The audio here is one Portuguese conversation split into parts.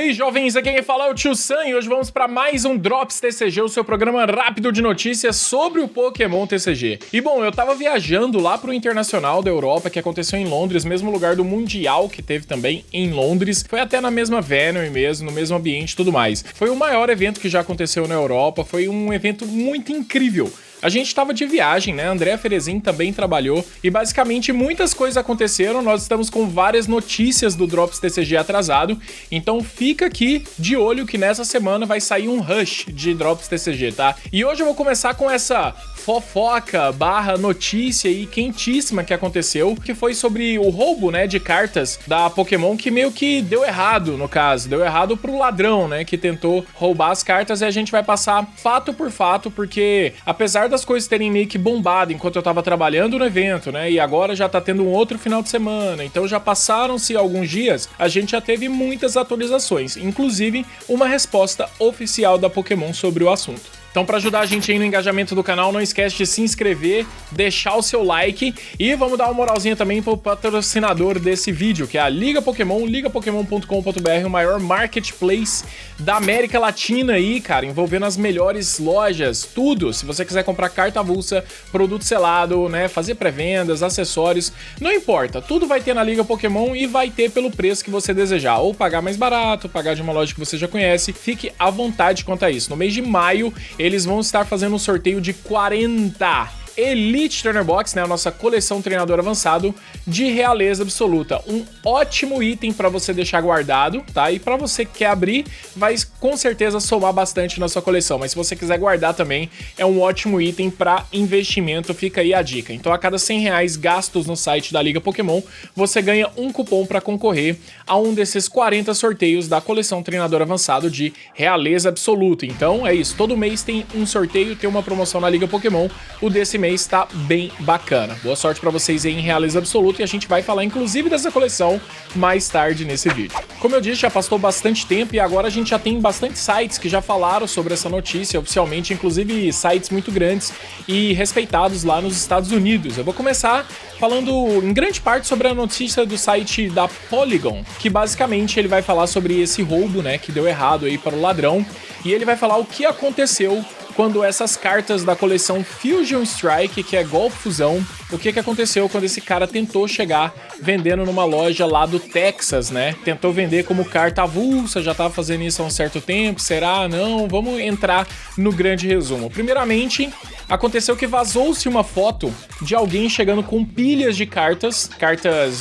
aí, jovens, aqui quem fala é o Tio Sam e hoje vamos para mais um Drops TCG, o seu programa rápido de notícias sobre o Pokémon TCG. E bom, eu tava viajando lá pro Internacional da Europa, que aconteceu em Londres, mesmo lugar do Mundial que teve também em Londres. Foi até na mesma venue mesmo, no mesmo ambiente e tudo mais. Foi o maior evento que já aconteceu na Europa, foi um evento muito incrível. A gente estava de viagem, né? André Ferezin também trabalhou e basicamente muitas coisas aconteceram. Nós estamos com várias notícias do Drops TCG atrasado, então fica aqui de olho que nessa semana vai sair um rush de Drops TCG, tá? E hoje eu vou começar com essa fofoca / notícia aí quentíssima que aconteceu, que foi sobre o roubo, né, de cartas da Pokémon, que meio que deu errado, no caso. Deu errado pro ladrão, né, que tentou roubar as cartas, e a gente vai passar fato por fato, porque apesar das coisas terem meio que bombado enquanto eu tava trabalhando no evento, né, e agora já tá tendo um outro final de semana, então já passaram-se alguns dias, a gente já teve muitas atualizações, inclusive uma resposta oficial da Pokémon sobre o assunto. Então, para ajudar a gente aí no engajamento do canal, não esquece de se inscrever, deixar o seu like e vamos dar uma moralzinha também pro patrocinador desse vídeo, que é a Liga Pokémon, ligapokemon.com.br, o maior marketplace da América Latina aí, cara, envolvendo as melhores lojas, tudo. Se você quiser comprar carta avulsa, produto selado, né, fazer pré-vendas, acessórios, não importa, tudo vai ter na Liga Pokémon e vai ter pelo preço que você desejar, ou pagar mais barato, pagar de uma loja que você já conhece, fique à vontade quanto a isso. No mês de maio, eles vão estar fazendo um sorteio de 40 Elite Trainer Box, né, a nossa coleção treinador avançado de realeza absoluta. Um ótimo item para você deixar guardado, tá? E para você que quer abrir, vai com certeza somar bastante na sua coleção. Mas se você quiser guardar também, é um ótimo item para investimento, fica aí a dica. Então a cada R$100 gastos no site da Liga Pokémon, você ganha um cupom para concorrer a um desses 40 sorteios da coleção treinador avançado de realeza absoluta. Então é isso, todo mês tem um sorteio, tem uma promoção na Liga Pokémon. O desse mês tá bem bacana. Boa sorte pra vocês aí em realeza absoluta e a gente vai falar inclusive dessa coleção mais tarde nesse vídeo. Como eu disse, já passou bastante tempo e agora a gente já tem bastante sites que já falaram sobre essa notícia oficialmente, inclusive sites muito grandes e respeitados lá nos Estados Unidos. Eu vou começar falando em grande parte sobre a notícia do site da Polygon, que basicamente ele vai falar sobre esse roubo, né, que deu errado aí para o ladrão, e ele vai falar o que aconteceu quando essas cartas da coleção Fusion Strike, que é Golf Fusão, o que aconteceu quando esse cara tentou chegar vendendo numa loja lá do Texas, né? Tentou vender como carta avulsa, já tava fazendo isso há um certo tempo, será? Não? Vamos entrar no grande resumo. Primeiramente, aconteceu que vazou-se uma foto de alguém chegando com pilhas de cartas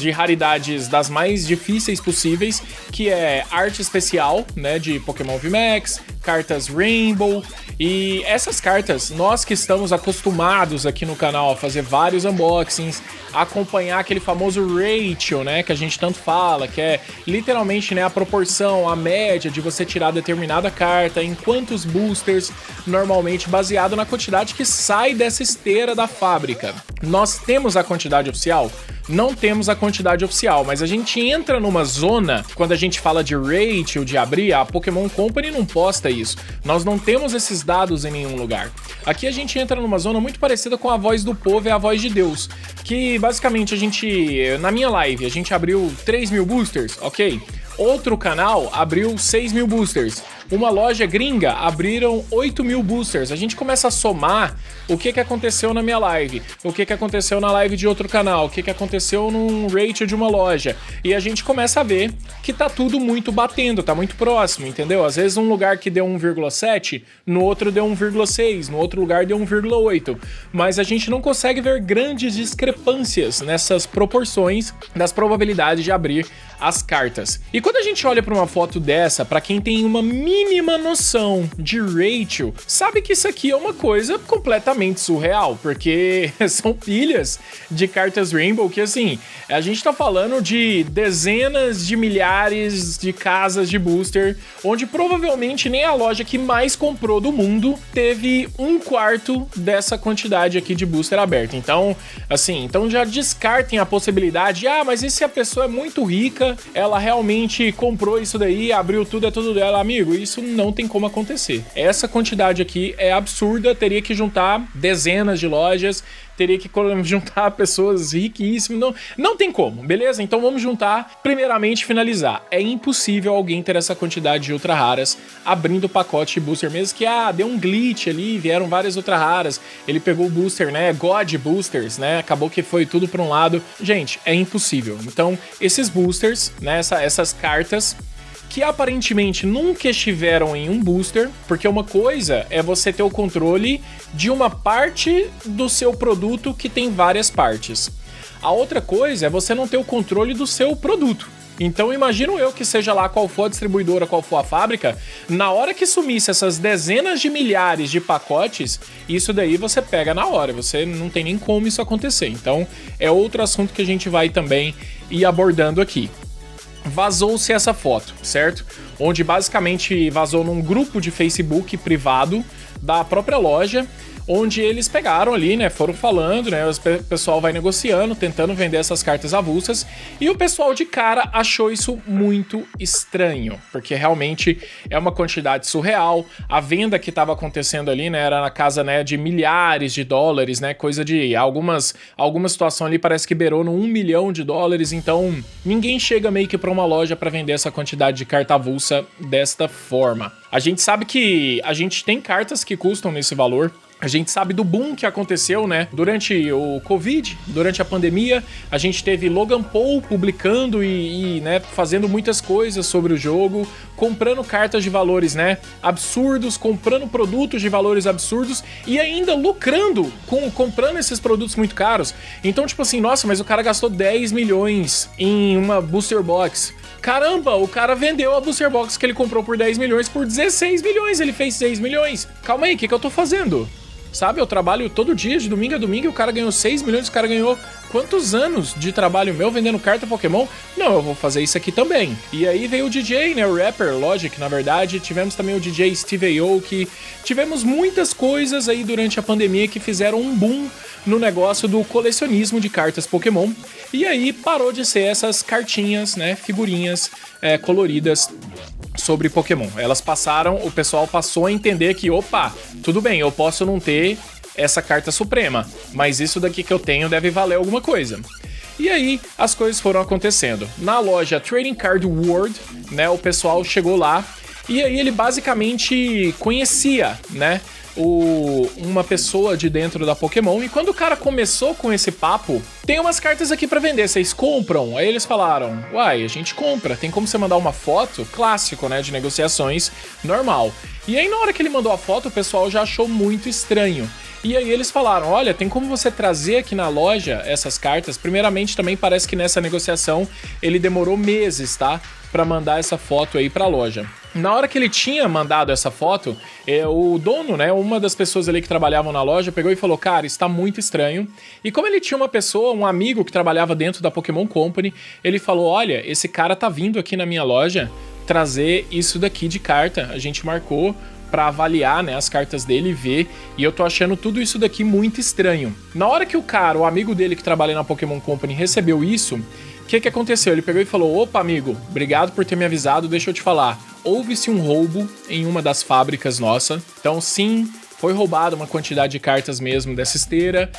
de raridades das mais difíceis possíveis, que é arte especial, né, de Pokémon VMAX, cartas Rainbow, e essas cartas, nós que estamos acostumados aqui no canal a fazer vários unboxings, a acompanhar aquele famoso ratio, né, que a gente tanto fala, que é literalmente, né, a proporção, a média de você tirar determinada carta, em quantos boosters, normalmente baseado na quantidade que sai dessa esteira da fábrica. Nós temos a quantidade oficial? Não temos a quantidade oficial, mas a gente entra numa zona, quando a gente fala de ratio, de abrir, a Pokémon Company não posta isso. Nós não temos esses dados em nenhum lugar. Aqui a gente entra numa zona muito parecida com a voz do povo e a voz de Deus, que basicamente a gente, na minha live, a gente abriu 3.000 boosters, ok? Outro canal abriu 6.000 boosters. Uma loja gringa abriram 8.000 boosters. A gente começa a somar o que aconteceu na minha live, o que aconteceu na live de outro canal, o que aconteceu num ratio de uma loja. E a gente começa a ver que tá tudo muito batendo, tá muito próximo, entendeu? Às vezes um lugar que deu 1,7, no outro deu 1,6, no outro lugar deu 1,8. Mas a gente não consegue ver grandes discrepâncias nessas proporções das probabilidades de abrir as cartas. E quando a gente olha para uma foto dessa, para quem tem uma mínima noção de ratio, sabe que isso aqui é uma coisa completamente surreal, porque são pilhas de cartas Rainbow que, assim, a gente tá falando de dezenas de milhares de casas de booster, onde provavelmente nem a loja que mais comprou do mundo teve 1/4 dessa quantidade aqui de booster aberta. Então, assim, então já descartem a possibilidade, mas e se a pessoa é muito rica, ela realmente comprou isso daí, abriu tudo, é tudo dela, amigo, isso não tem como acontecer. Essa quantidade aqui é absurda, teria que juntar dezenas de lojas, teria que juntar pessoas riquíssimas, não tem como, beleza? Então vamos juntar, primeiramente finalizar. É impossível alguém ter essa quantidade de ultra raras abrindo o pacote de booster, mesmo que, deu um glitch ali, vieram várias ultra raras, ele pegou o booster, né, God Boosters, né, acabou que foi tudo pra um lado. Gente, é impossível. Então, esses boosters, né, essas cartas, que aparentemente nunca estiveram em um booster, porque uma coisa é você ter o controle de uma parte do seu produto que tem várias partes. A outra coisa é você não ter o controle do seu produto. Então imagino eu que seja lá qual for a distribuidora, qual for a fábrica, na hora que sumisse essas dezenas de milhares de pacotes, isso daí você pega na hora, você não tem nem como isso acontecer. Então é outro assunto que a gente vai também ir abordando aqui. Vazou-se essa foto, certo? Onde basicamente vazou num grupo de Facebook privado da própria loja, onde eles pegaram ali, né, foram falando, né, o pessoal vai negociando, tentando vender essas cartas avulsas, e o pessoal de cara achou isso muito estranho, porque realmente é uma quantidade surreal. A venda que estava acontecendo ali, né, era na casa, né, de milhares de dólares, né, coisa de alguma situação ali parece que beirou no $1 milhão, então ninguém chega meio que para uma loja para vender essa quantidade de carta avulsa desta forma. A gente sabe que a gente tem cartas que custam nesse valor. A gente sabe do boom que aconteceu, né? Durante o Covid, durante a pandemia, a gente teve Logan Paul publicando e né, fazendo muitas coisas sobre o jogo, comprando cartas de valores, né, absurdos, comprando produtos de valores absurdos e ainda lucrando comprando esses produtos muito caros. Então, tipo assim, nossa, mas o cara gastou 10 milhões em uma booster box. Caramba, o cara vendeu a booster box que ele comprou por 10 milhões por 16 milhões, ele fez 6 milhões. Calma aí, o que eu tô fazendo? Sabe, eu trabalho todo dia, de domingo a domingo, e o cara ganhou 6 milhões, o cara ganhou quantos anos de trabalho meu vendendo carta Pokémon? Não, eu vou fazer isso aqui também. E aí veio o DJ, né, o rapper Logic, na verdade, tivemos também o DJ Steve Aoki, tivemos muitas coisas aí durante a pandemia que fizeram um boom no negócio do colecionismo de cartas Pokémon, e aí parou de ser essas cartinhas, né, figurinhas coloridas sobre Pokémon. Elas passaram, o pessoal passou a entender que, opa, tudo bem, eu posso não ter essa carta suprema, mas isso daqui que eu tenho deve valer alguma coisa. E aí, as coisas foram acontecendo. Na loja Trading Card World, né, o pessoal chegou lá, e aí ele basicamente conhecia, né, uma pessoa de dentro da Pokémon, e quando o cara começou com esse papo, tem umas cartas aqui pra vender, vocês compram? Aí eles falaram, uai, a gente compra, tem como você mandar uma foto? Clássico, né, de negociações, normal. E aí na hora que ele mandou a foto, o pessoal já achou muito estranho. E aí eles falaram, olha, tem como você trazer aqui na loja essas cartas? Primeiramente também parece que nessa negociação ele demorou meses, tá? Pra mandar essa foto aí pra loja. Na hora que ele tinha mandado essa foto, o dono, né, uma das pessoas ali que trabalhavam na loja, pegou e falou, cara, está muito estranho. E como ele tinha uma pessoa, um amigo que trabalhava dentro da Pokémon Company, ele falou, olha, esse cara tá vindo aqui na minha loja trazer isso daqui de carta. A gente marcou pra avaliar, né, as cartas dele e ver, e eu tô achando tudo isso daqui muito estranho. Na hora que o amigo dele que trabalha na Pokémon Company recebeu isso, o que aconteceu? Ele pegou e falou, opa, amigo, obrigado por ter me avisado, deixa eu te falar. Houve-se um roubo em uma das fábricas nossa, então sim, foi roubada uma quantidade de cartas mesmo dessa esteira.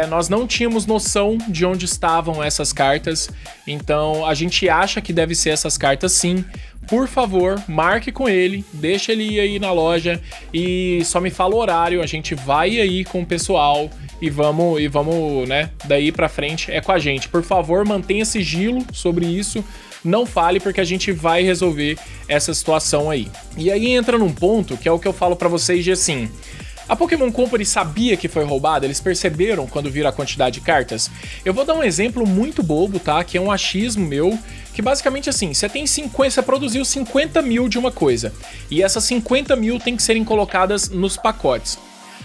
Nós não tínhamos noção de onde estavam essas cartas, então a gente acha que deve ser essas cartas sim. Por favor, marque com ele, deixa ele ir aí na loja e só me fala o horário, a gente vai aí com o pessoal e vamos, né, daí pra frente é com a gente. Por favor, mantenha sigilo sobre isso, não fale porque a gente vai resolver essa situação aí. E aí entra num ponto que é o que eu falo pra vocês de assim, a Pokémon Company sabia que foi roubada? Eles perceberam quando viram a quantidade de cartas? Eu vou dar um exemplo muito bobo, tá? Que é um achismo meu, que basicamente assim, você produziu 50 mil de uma coisa, e essas 50 mil tem que serem colocadas nos pacotes.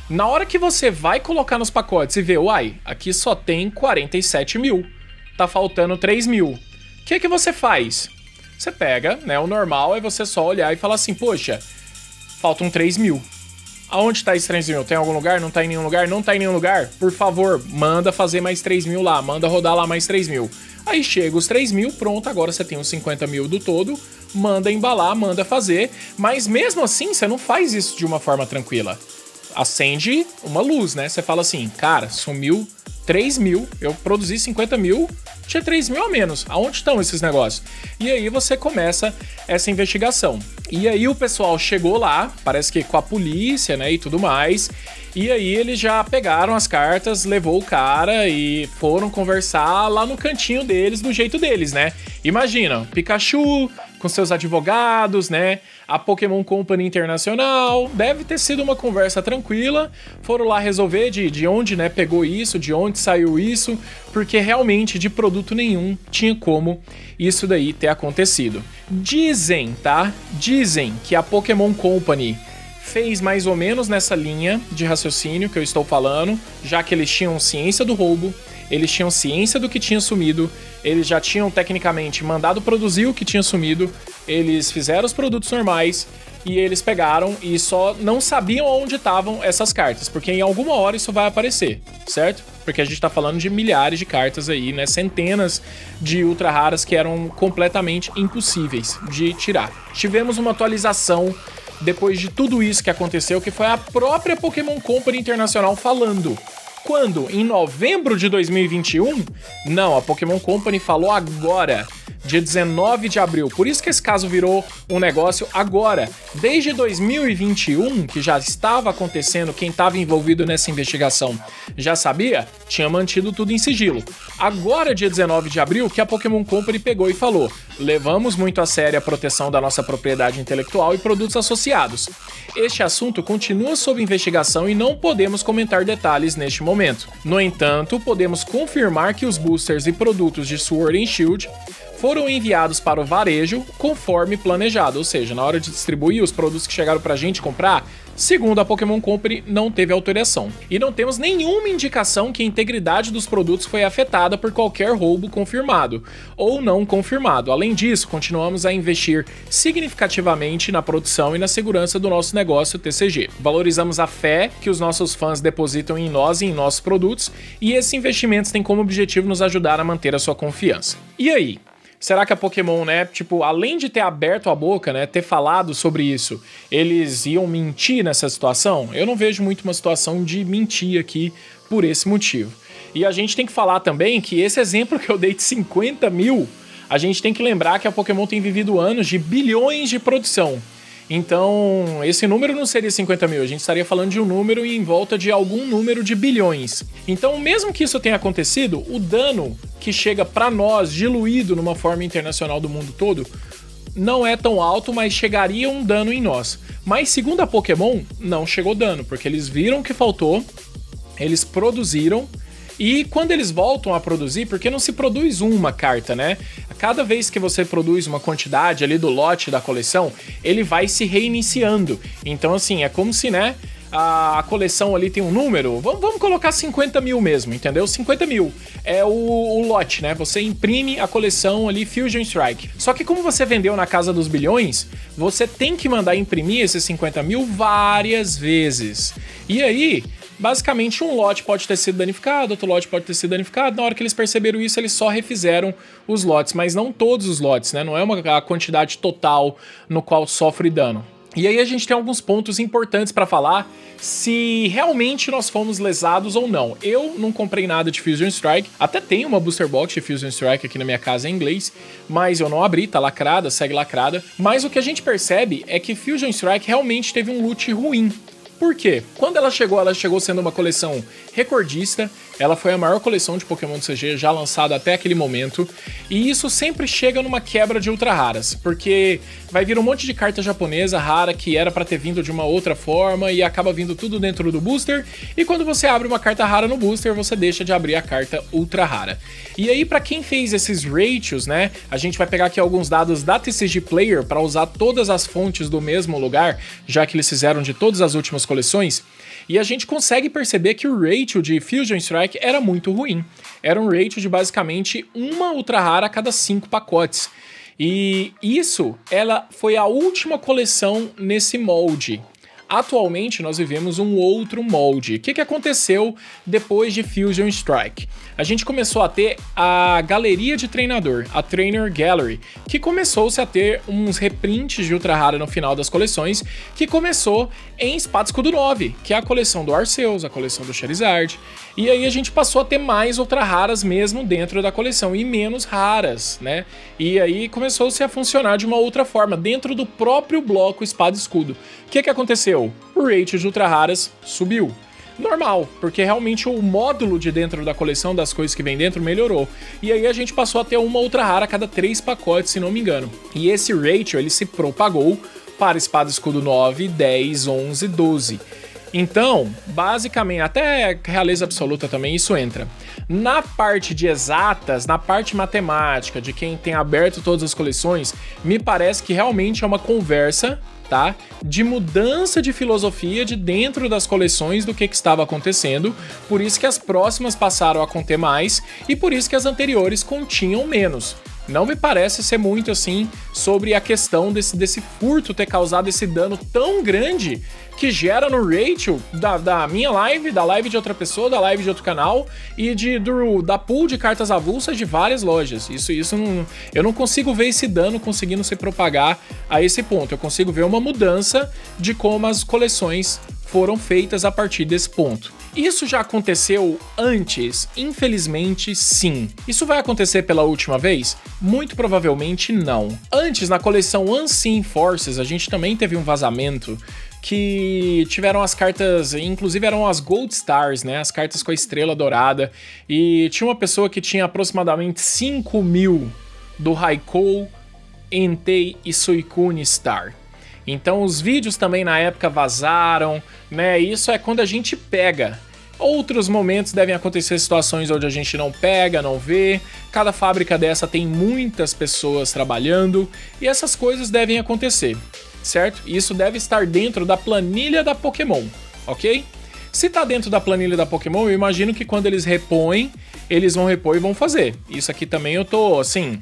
Na hora que você vai colocar nos pacotes e vê, uai, aqui só tem 47 mil, tá faltando 3 mil. O que você faz? Você pega, né, o normal é você só olhar e falar assim, poxa, faltam 3 mil. Aonde tá esse 3 mil? Tem algum lugar? Não tá em nenhum lugar? Não tá em nenhum lugar? Por favor, manda fazer mais 3 mil lá, manda rodar lá mais 3 mil. Aí chega os 3 mil, pronto, agora você tem os 50 mil do todo, manda embalar, manda fazer, mas mesmo assim você não faz isso de uma forma tranquila. Acende uma luz, né? Você fala assim, cara, sumiu 3 mil, eu produzi 50 mil, tinha 3 mil a menos. Aonde estão esses negócios? E aí você começa essa investigação. E aí o pessoal chegou lá, parece que com a polícia, né, e tudo mais. E aí eles já pegaram as cartas, levou o cara e foram conversar lá no cantinho deles, do jeito deles, né? Imagina, Pikachu com seus advogados, né? A Pokémon Company Internacional. Deve ter sido uma conversa tranquila. Foram lá resolver de onde, né, pegou isso, de onde saiu isso, porque realmente de produto nenhum tinha como isso daí ter acontecido. Dizem, tá? Dizem que a Pokémon Company fez mais ou menos nessa linha de raciocínio que eu estou falando, já que eles tinham ciência do roubo, eles tinham ciência do que tinha sumido, eles já tinham tecnicamente mandado produzir o que tinha sumido, eles fizeram os produtos normais e eles pegaram e só não sabiam onde estavam essas cartas, porque em alguma hora isso vai aparecer, certo? Porque a gente tá falando de milhares de cartas aí, né? Centenas de ultra raras que eram completamente impossíveis de tirar. Tivemos uma atualização depois de tudo isso que aconteceu, que foi a própria Pokémon Company Internacional falando. Quando? Em novembro de 2021? Não, a Pokémon Company falou agora, dia 19 de abril. Por isso que esse caso virou um negócio agora. Desde 2021, que já estava acontecendo, quem estava envolvido nessa investigação já sabia, tinha mantido tudo em sigilo. Agora, dia 19 de abril, que a Pokémon Company pegou e falou: levamos muito a sério a proteção da nossa propriedade intelectual e produtos associados. Este assunto continua sob investigação e não podemos comentar detalhes neste momento. No entanto, podemos confirmar que os boosters e produtos de Sword and Shield foram enviados para o varejo conforme planejado, ou seja, na hora de distribuir os produtos que chegaram pra gente comprar, segundo a Pokémon Company, não teve alteração. E não temos nenhuma indicação que a integridade dos produtos foi afetada por qualquer roubo confirmado ou não confirmado. Além disso, continuamos a investir significativamente na produção e na segurança do nosso negócio TCG. Valorizamos a fé que os nossos fãs depositam em nós e em nossos produtos, e esses investimentos têm como objetivo nos ajudar a manter a sua confiança. E aí? Será que a Pokémon, né, tipo, além de ter aberto a boca, né, ter falado sobre isso, eles iam mentir nessa situação? Eu não vejo muito uma situação de mentir aqui por esse motivo. E a gente tem que falar também que esse exemplo que eu dei de 50 mil, a gente tem que lembrar que a Pokémon tem vivido anos de bilhões de produção. Então, esse número não seria 50 mil, a gente estaria falando de um número em volta de algum número de bilhões. Então, mesmo que isso tenha acontecido, o dano que chega pra nós, diluído numa forma internacional do mundo todo, não é tão alto, mas chegaria um dano em nós. Mas, segundo a Pokémon, não chegou dano, porque eles viram que faltou, eles produziram, e quando eles voltam a produzir, porque não se produz uma carta, né? Cada vez que você produz uma quantidade ali do lote da coleção, ele vai se reiniciando. Então, assim, é como se, né, a coleção ali tem um número, vamos colocar 50 mil mesmo, entendeu? 50 mil é o lote, né? Você imprime a coleção ali Fusion Strike. Só que como você vendeu na casa dos bilhões, você tem que mandar imprimir esses 50 mil várias vezes. E aí, basicamente, um lote pode ter sido danificado, outro lote pode ter sido danificado. Na hora que eles perceberam isso, eles só refizeram os lotes, mas não todos os lotes, né? Não é a quantidade total no qual sofre dano. E aí a gente tem alguns pontos importantes para falar se realmente nós fomos lesados ou não. Eu não comprei nada de Fusion Strike, até tenho uma Booster Box de Fusion Strike aqui na minha casa em inglês, mas eu não abri, tá lacrada, segue lacrada. Mas o que a gente percebe é que Fusion Strike realmente teve um loot ruim. Por quê? Quando ela chegou sendo uma coleção recordista, ela foi a maior coleção de Pokémon TCG já lançada até aquele momento, e isso sempre chega numa quebra de ultra raras, porque vai vir um monte de carta japonesa rara que era pra ter vindo de uma outra forma e acaba vindo tudo dentro do booster, e quando você abre uma carta rara no booster, você deixa de abrir a carta ultra rara. E aí, pra quem fez esses ratios, né, a gente vai pegar aqui alguns dados da TCG Player para usar todas as fontes do mesmo lugar, já que eles fizeram de todas as últimas coleções, e a gente consegue perceber que o ratio de Fusion Strike era muito ruim. Era um ratio de basicamente uma ultra rara a cada 5 pacotes. E isso, ela foi a última coleção nesse molde. Atualmente nós vivemos um outro molde. O que aconteceu depois de Fusion Strike? A gente começou a ter a galeria de treinador, a Trainer Gallery, que começou-se a ter uns reprints de Ultra Rara no final das coleções, que começou em Espada e Escudo 9, que é a coleção do Arceus, a coleção do Charizard. E aí a gente passou a ter mais Ultra Raras mesmo dentro da coleção, e menos raras, né? E aí começou-se a funcionar de uma outra forma, dentro do próprio bloco Espada e Escudo. O que aconteceu? O rate de Ultra Raras subiu. Normal, porque realmente o módulo de dentro da coleção das coisas que vem dentro melhorou. E aí a gente passou a ter uma Ultra Rara a cada 3 pacotes, se não me engano. E esse ratio, ele se propagou para Espada e Escudo 9, 10, 11, 12. Então, basicamente, até Realeza Absoluta também isso entra. Na parte de exatas, na parte matemática, de quem tem aberto todas as coleções, me parece que realmente é uma conversa, tá, de mudança de filosofia de dentro das coleções do que estava acontecendo, por isso que as próximas passaram a conter mais e por isso que as anteriores continham menos. Não me parece ser muito assim sobre a questão desse furto ter causado esse dano tão grande que gera no ratio da minha live, da live de outra pessoa, da live de outro canal e da pool de cartas avulsas de várias lojas. Isso não, eu não consigo ver esse dano conseguindo se propagar a esse ponto. Eu consigo ver uma mudança de como as coleções foram feitas a partir desse ponto. Isso já aconteceu antes? Infelizmente, sim. Isso vai acontecer pela última vez? Muito provavelmente não. Antes, na coleção Unseen Forces, a gente também teve um vazamento que tiveram as cartas, inclusive eram as Gold Stars, né? As cartas com a estrela dourada. E tinha uma pessoa que tinha aproximadamente 5.000 do Raikou, Entei e Suicune Star. Então os vídeos também na época vazaram, né? Isso é quando a gente pega. Outros momentos devem acontecer situações onde a gente não pega, não vê. Cada fábrica dessa tem muitas pessoas trabalhando e essas coisas devem acontecer, certo? Isso deve estar dentro da planilha da Pokémon, ok? Se tá dentro da planilha da Pokémon, eu imagino que quando eles repõem, eles vão repor e vão fazer. Isso aqui também eu tô, assim...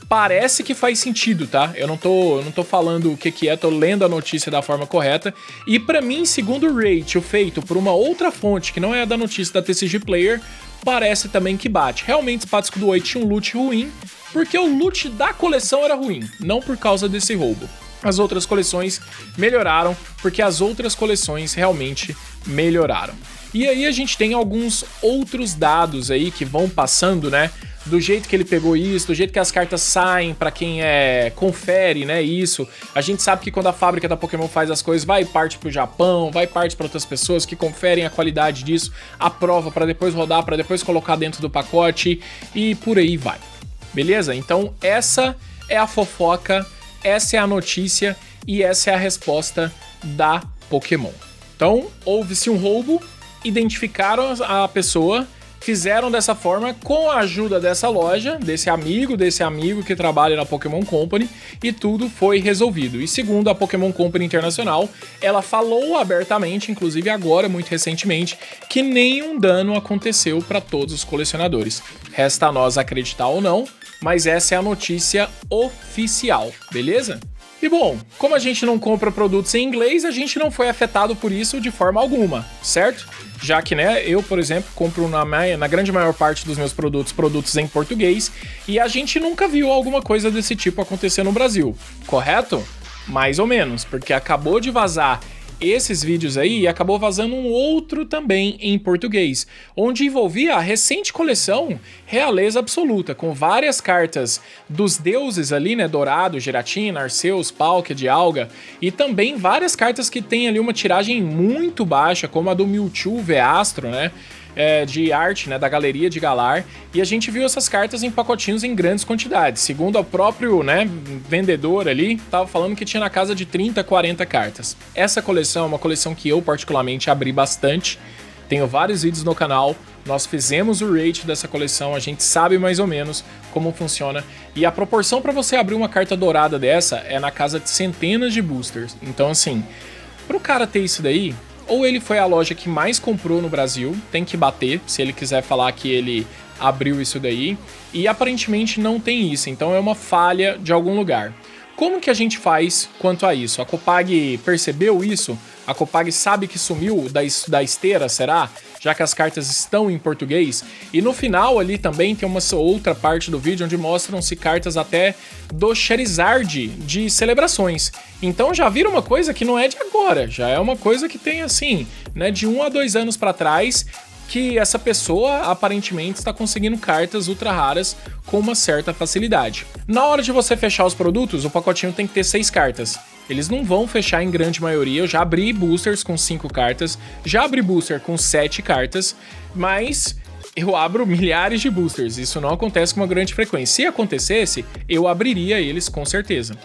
Parece que faz sentido, tá? Eu não tô falando o que é, tô lendo a notícia da forma correta. E pra mim, segundo o ratio feito por uma outra fonte, que não é a da notícia da TCG Player, parece também que bate. Realmente, Espada e Escudo 8 tinha um loot ruim, porque o loot da coleção era ruim, não por causa desse roubo. As outras coleções melhoraram, porque as outras coleções realmente melhoraram. E aí a gente tem alguns outros dados aí que vão passando, né? Do jeito que ele pegou isso, do jeito que as cartas saem pra quem confere, né, isso. A gente sabe que quando a fábrica da Pokémon faz as coisas, vai parte pro Japão, vai parte pra outras pessoas que conferem a qualidade disso, aprova pra depois rodar, pra depois colocar dentro do pacote e por aí vai. Beleza? Então essa é a fofoca, essa é a notícia e essa é a resposta da Pokémon. Então, houve-se um roubo, identificaram a pessoa, fizeram dessa forma com a ajuda dessa loja, desse amigo que trabalha na Pokémon Company, e tudo foi resolvido. E segundo a Pokémon Company Internacional, ela falou abertamente, inclusive agora, muito recentemente, que nenhum dano aconteceu para todos os colecionadores. Resta a nós acreditar ou não, mas essa é a notícia oficial, beleza? E bom, como a gente não compra produtos em inglês, a gente não foi afetado por isso de forma alguma, certo? Já que, né, eu, por exemplo, compro na grande maior parte dos meus produtos em português e a gente nunca viu alguma coisa desse tipo acontecer no Brasil, correto? Mais ou menos, porque acabou de vazar esses vídeos aí e acabou vazando um outro também em português, onde envolvia a recente coleção Realeza Absoluta, com várias cartas dos deuses ali, né, Dourado, Giratina, Arceus, Palkia, Dialga, e também várias cartas que tem ali uma tiragem muito baixa, como a do Mewtwo V-Astro, né, de arte, né, da galeria de Galar, e a gente viu essas cartas em pacotinhos em grandes quantidades. Segundo o próprio, né, vendedor ali, tava falando que tinha na casa de 30, 40 cartas. Essa coleção é uma coleção que eu particularmente abri bastante, tenho vários vídeos no canal, nós fizemos o rate dessa coleção, a gente sabe mais ou menos como funciona, e a proporção para você abrir uma carta dourada dessa é na casa de centenas de boosters. Então assim, pro cara ter isso daí, ou ele foi a loja que mais comprou no Brasil, tem que bater, se ele quiser falar que ele abriu isso daí, e aparentemente não tem isso, então é uma falha de algum lugar. Como que a gente faz quanto a isso? A Copag percebeu isso? A Copag sabe que sumiu da esteira, será? Já que as cartas estão em português. E no final ali também tem uma outra parte do vídeo onde mostram-se cartas até do Charizard de celebrações. Então já vira uma coisa que não é de agora, já é uma coisa que tem assim, né, de 1 a 2 anos pra trás, que essa pessoa aparentemente está conseguindo cartas ultra raras com uma certa facilidade. Na hora de você fechar os produtos, o pacotinho tem que ter 6 cartas. Eles não vão fechar em grande maioria. Eu já abri boosters com 5 cartas, já abri booster com 7 cartas, mas eu abro milhares de boosters. Isso não acontece com uma grande frequência. Se acontecesse, eu abriria eles com certeza.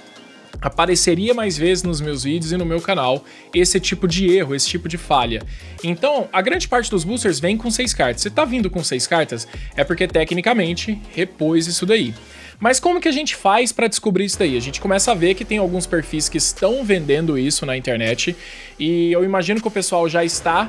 Apareceria mais vezes nos meus vídeos e no meu canal esse tipo de erro, esse tipo de falha. Então, a grande parte dos boosters vem com 6 cartas. Se tá vindo com 6 cartas, é porque tecnicamente repôs isso daí. Mas como que a gente faz para descobrir isso daí? A gente começa a ver que tem alguns perfis que estão vendendo isso na internet e eu imagino que o pessoal já está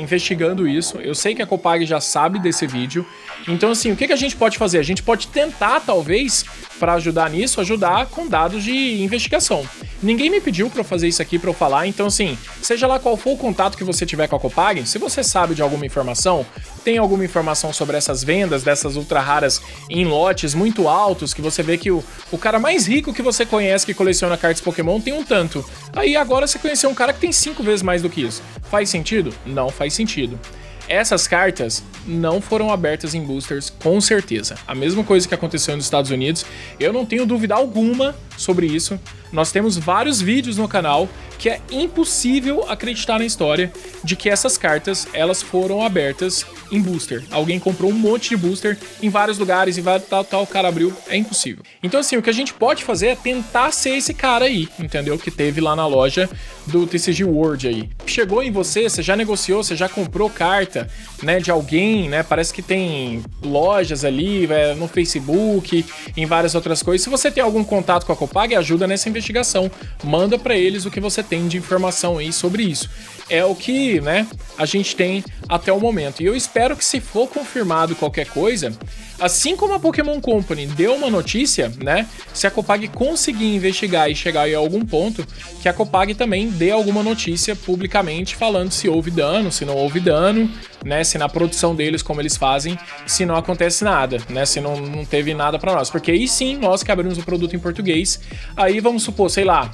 investigando isso. Eu sei que a Copag já sabe desse vídeo. Então, assim, o que a gente pode fazer? A gente pode tentar, talvez, para ajudar nisso, ajudar com dados de investigação. Ninguém me pediu para eu fazer isso aqui para eu falar, então, assim, seja lá qual for o contato que você tiver com a Copag, se você sabe de alguma informação, tem alguma informação sobre essas vendas dessas ultra raras em lotes muito altos, que você vê que o cara mais rico que você conhece que coleciona cartas Pokémon tem um tanto. Aí agora você conheceu um cara que tem 5 vezes mais do que isso. Faz sentido? Não faz sentido. Essas cartas não foram abertas em boosters, com certeza. A mesma coisa que aconteceu nos Estados Unidos. Eu não tenho dúvida alguma sobre isso. Nós temos vários vídeos no canal que é impossível acreditar na história de que essas cartas elas foram abertas em booster. Alguém comprou um monte de booster em vários lugares, em vários tal, o cara abriu. É impossível. Então, assim, o que a gente pode fazer é tentar ser esse cara aí, entendeu? Que teve lá na loja do TCG World aí. Chegou em você já negociou, você já comprou carta, né, de alguém, né? Parece que tem lojas ali, no Facebook, em várias outras coisas. Se você tem algum contato com a Copag, ajuda nessa investigação. Manda pra eles o que você tem de informação aí sobre isso. É o que, né, a gente tem até o momento. E eu espero que, se for confirmado qualquer coisa, assim como a Pokémon Company deu uma notícia, né, se a Copag conseguir investigar e chegar em algum ponto, que a Copag também dê alguma notícia publicamente falando se houve dano, se não houve dano, né, se na produção deles, como eles fazem, se não acontece nada, né, se não teve nada pra nós. Porque aí sim, nós que abrimos o produto em português, aí vamos supor, sei lá,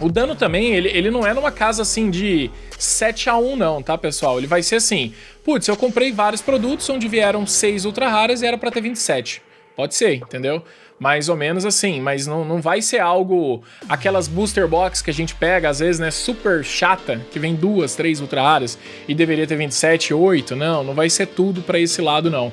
o dano também, ele não é numa casa assim de 7-1 não, tá, pessoal? Ele vai ser assim, putz, eu comprei vários produtos onde vieram 6 ultra raras e era pra ter 27. Pode ser, entendeu? Mais ou menos assim, mas não vai ser algo, aquelas booster box que a gente pega, às vezes, né, super chata, que vem 2, 3 ultra raras e deveria ter 27, 8, não vai ser tudo pra esse lado, não.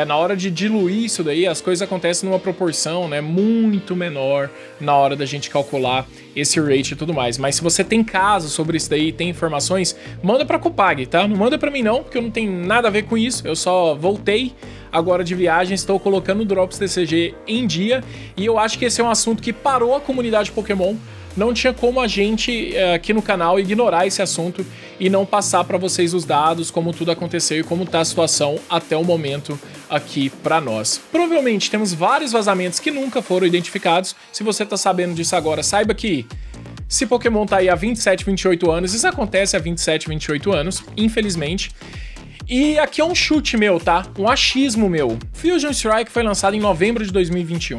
Na hora de diluir isso daí, as coisas acontecem numa proporção, né, muito menor na hora da gente calcular esse rate e tudo mais. Mas se você tem casos sobre isso daí, tem informações, manda pra Copag, tá? Não manda pra mim não, porque eu não tenho nada a ver com isso, eu só voltei agora de viagem, estou colocando o Drops TCG em dia, e eu acho que esse é um assunto que parou a comunidade Pokémon. Não tinha como a gente aqui no canal ignorar esse assunto e não passar para vocês os dados, como tudo aconteceu e como tá a situação até o momento aqui para nós. Provavelmente temos vários vazamentos que nunca foram identificados. Se você tá sabendo disso agora, saiba que se Pokémon tá aí há 27, 28 anos, isso acontece há 27, 28 anos, infelizmente. E aqui é um chute meu, tá? Um achismo meu. Fusion Strike foi lançado em novembro de 2021.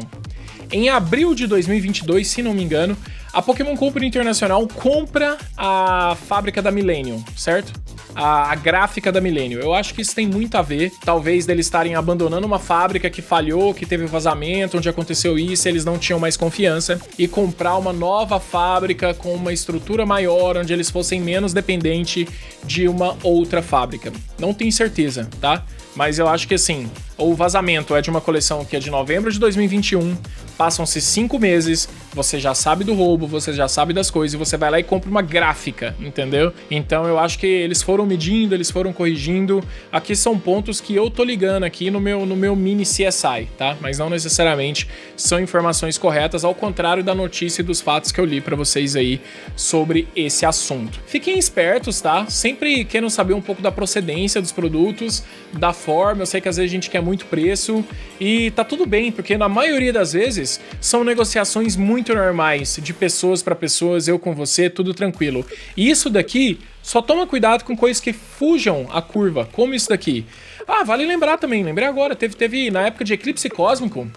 Em abril de 2022, se não me engano, a Pokémon Company Internacional compra a fábrica da Millennium, certo? A gráfica da Millennium. Eu acho que isso tem muito a ver, talvez, deles estarem abandonando uma fábrica que falhou, que teve vazamento, onde aconteceu isso, eles não tinham mais confiança, e comprar uma nova fábrica com uma estrutura maior, onde eles fossem menos dependentes de uma outra fábrica. Não tenho certeza, tá? Mas eu acho que, assim, o vazamento é de uma coleção que é de novembro de 2021, passam-se 5 meses, você já sabe do roubo, você já sabe das coisas, e você vai lá e compra uma gráfica, entendeu? Então eu acho que eles foram medindo, eles foram corrigindo. Aqui são pontos que eu tô ligando aqui no meu mini CSI, tá? Mas não necessariamente são informações corretas, ao contrário da notícia e dos fatos que eu li pra vocês aí sobre esse assunto. Fiquem espertos, tá? Sempre querendo saber um pouco da procedência dos produtos, da forma. Eu sei que às vezes a gente quer muito preço e tá tudo bem, porque na maioria das vezes são negociações muito muito normais, de pessoas pra pessoas, eu com você, tudo tranquilo. E isso daqui, só toma cuidado com coisas que fujam a curva, como isso daqui. Ah, vale lembrar também, lembrei agora, teve na época de eclipse cósmico,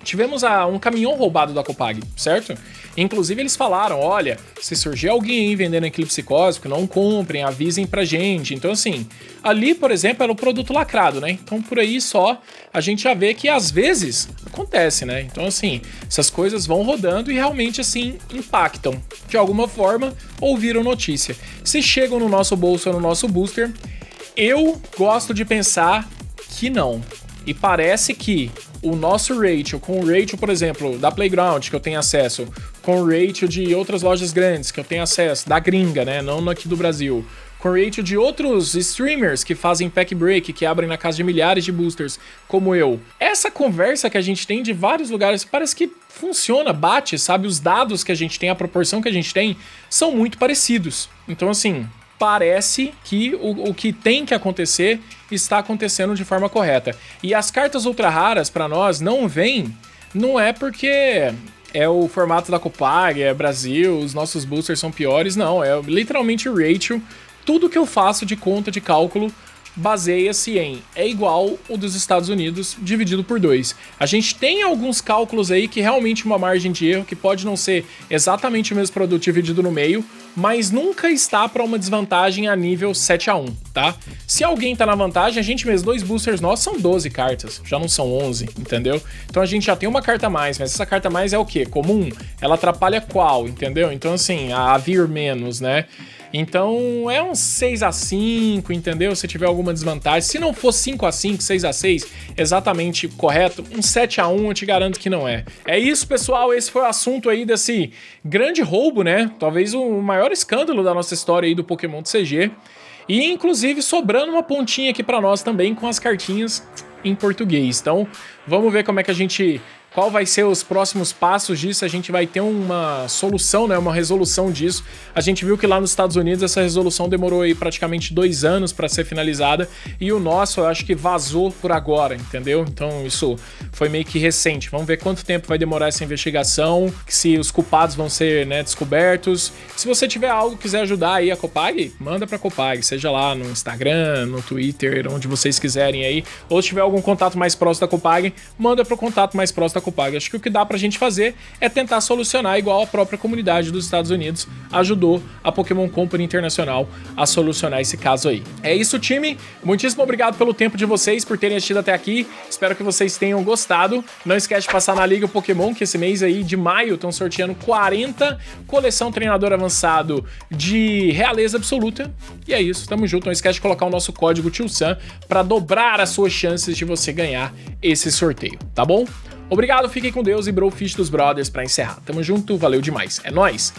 tivemos um caminhão roubado da Copag, certo? Inclusive eles falaram, olha, se surgir alguém aí vendendo eclipse cósmico, não comprem, avisem pra gente. Então assim, ali, por exemplo, era um produto lacrado, né? Então por aí só a gente já vê que às vezes acontece, né? Então assim, essas coisas vão rodando e realmente assim impactam de alguma forma ou viram notícia. Se chegam no nosso bolso ou no nosso booster, eu gosto de pensar que não. E parece que o nosso ratio, com o ratio, por exemplo, da Playground, que eu tenho acesso, com o ratio de outras lojas grandes, que eu tenho acesso, da gringa, né, não aqui do Brasil, com o ratio de outros streamers que fazem pack break, que abrem na casa de milhares de boosters, como eu. Essa conversa que a gente tem de vários lugares, parece que funciona, bate, sabe? Os dados que a gente tem, a proporção que a gente tem, são muito parecidos. Então, assim, parece que o que tem que acontecer está acontecendo de forma correta. E as cartas ultra raras para nós não vêm, não é porque é o formato da Copag, é Brasil, os nossos boosters são piores, não, é literalmente o ratio. Tudo que eu faço de conta de cálculo baseia-se em é igual o dos Estados Unidos dividido por 2. A gente tem alguns cálculos aí que realmente uma margem de erro que pode não ser exatamente o mesmo produto dividido no meio, mas nunca está para uma desvantagem a nível 7-1, tá? Se alguém tá na vantagem, a gente mesmo, 2 boosters nossos são 12 cartas, já não são 11, entendeu? Então a gente já tem uma carta a mais, mas essa carta a mais é o quê? Comum? Ela atrapalha qual, entendeu? Então assim, a vir menos, né? Então é um 6-5, entendeu? Se tiver alguma desvantagem. Se não for 5-5, 6-6, exatamente correto, um 7-1 eu te garanto que não é. É isso, pessoal. Esse foi o assunto aí desse grande roubo, né? Talvez o maior escândalo da nossa história aí do Pokémon TCG. E inclusive sobrando uma pontinha aqui pra nós também com as cartinhas em português. Então vamos ver como é que a gente... Qual vai ser os próximos passos disso? A gente vai ter uma solução, né? Uma resolução disso. A gente viu que lá nos Estados Unidos essa resolução demorou aí praticamente 2 anos para ser finalizada e o nosso eu acho que vazou por agora, entendeu? Então isso foi meio que recente. Vamos ver quanto tempo vai demorar essa investigação, se os culpados vão ser, né, descobertos. Se você tiver algo quiser ajudar aí a Copag, manda para a Copag, seja lá no Instagram, no Twitter, onde vocês quiserem aí. Ou se tiver algum contato mais próximo da Copag, manda para o contato mais próximo da Copag. Acho que o que dá pra gente fazer é tentar solucionar igual a própria comunidade dos Estados Unidos ajudou a Pokémon Company Internacional a solucionar esse caso aí. É isso, time. Muitíssimo obrigado pelo tempo de vocês, por terem assistido até aqui. Espero que vocês tenham gostado. Não esquece de passar na Liga Pokémon, que esse mês aí de maio estão sorteando 40 coleção treinador avançado de realeza absoluta. E é isso, tamo junto. Não esquece de colocar o nosso código TioSam pra dobrar as suas chances de você ganhar esse sorteio, tá bom? Obrigado, fiquem com Deus e Brofish dos Brothers pra encerrar. Tamo junto, valeu demais. É nóis!